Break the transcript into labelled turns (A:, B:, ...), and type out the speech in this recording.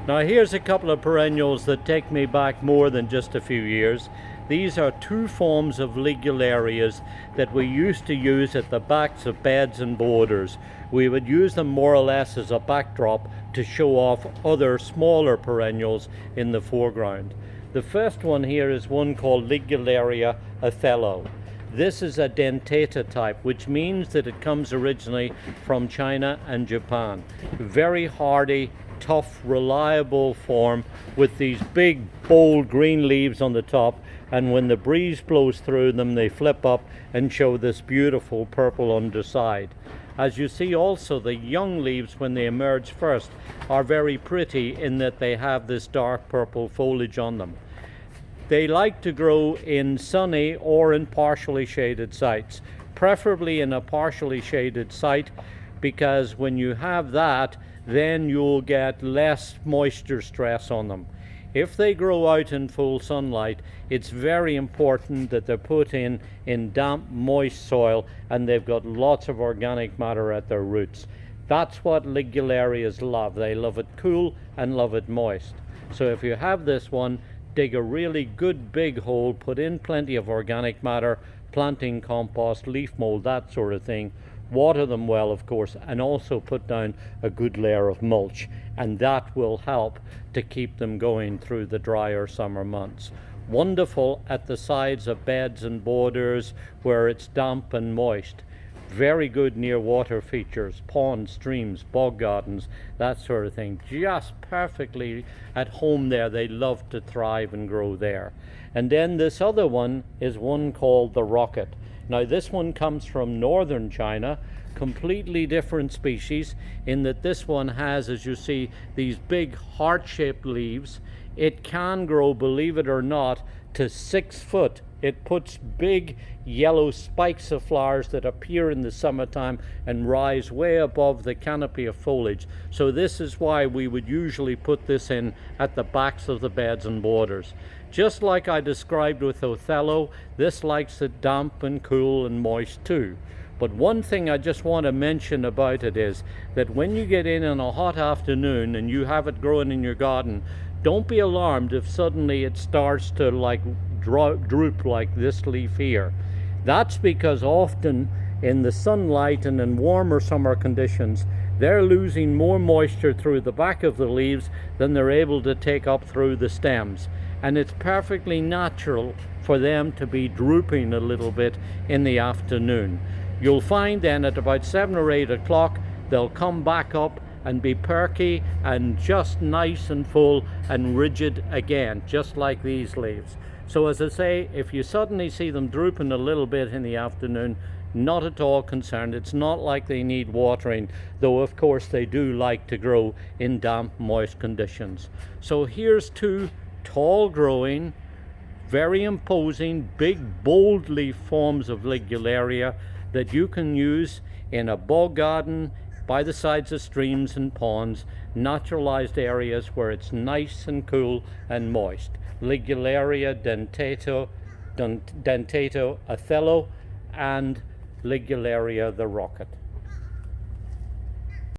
A: Now here's a couple of perennials that take me back more than just a few years. These are two forms of Ligularias that we used to use at the backs of beds and borders. We would use them more or less as a backdrop to show off other smaller perennials in the foreground. The first one here is one called Ligularia Othello. This is a dentata type, which means that it comes originally from China and Japan. Very hardy, tough, reliable form with these big, bold green leaves on the top, and when the breeze blows through them, they flip up and show this beautiful purple underside. As you see also, the young leaves, when they emerge first, are very pretty in that they have this dark purple foliage on them. They like to grow in sunny or in partially shaded sites, preferably in a partially shaded site, because when you have that, then you'll get less moisture stress on them. If they grow out in full sunlight, it's very important that they're put in damp, moist soil, and they've got lots of organic matter at their roots. That's what Ligularias love. They love it cool and love it moist. So if you have this one, dig a really good big hole, put in plenty of organic matter, planting compost, leaf mold, that sort of thing. Water them well, of course, and also put down a good layer of mulch, and that will help to keep them going through the drier summer months. Wonderful at the sides of beds and borders where it's damp and moist. Very good near water features, ponds, streams, bog gardens, that sort of thing. Just perfectly at home there. They love to thrive and grow there. And then this other one is one called the rocket. Now this one comes from northern China, completely different species in that this one has, as you see, these big heart-shaped leaves. It can grow, believe it or not, to 6 foot. It puts big yellow spikes of flowers that appear in the summertime and rise way above the canopy of foliage. So this is why we would usually put this in at the backs of the beds and borders. Just like I described with Othello, this likes it damp and cool and moist too. But one thing I just want to mention about it is that when you get in on a hot afternoon and you have it growing in your garden, don't be alarmed if suddenly it starts to droop like this leaf here. That's because often in the sunlight and in warmer summer conditions, they're losing more moisture through the back of the leaves than they're able to take up through the stems. And it's perfectly natural for them to be drooping a little bit in the afternoon. You'll find then at about 7 or 8 o'clock, they'll come back up and be perky and just nice and full and rigid again, just like these leaves. So as I say, if you suddenly see them drooping a little bit in the afternoon, not at all concerned. It's not like they need watering, though of course they do like to grow in damp, moist conditions. So here's two tall growing, very imposing, big, bold leaf forms of Ligularia that you can use in a bog garden, by the sides of streams and ponds, naturalized areas where it's nice and cool and moist. Ligularia dentato Othello and Ligularia the rocket.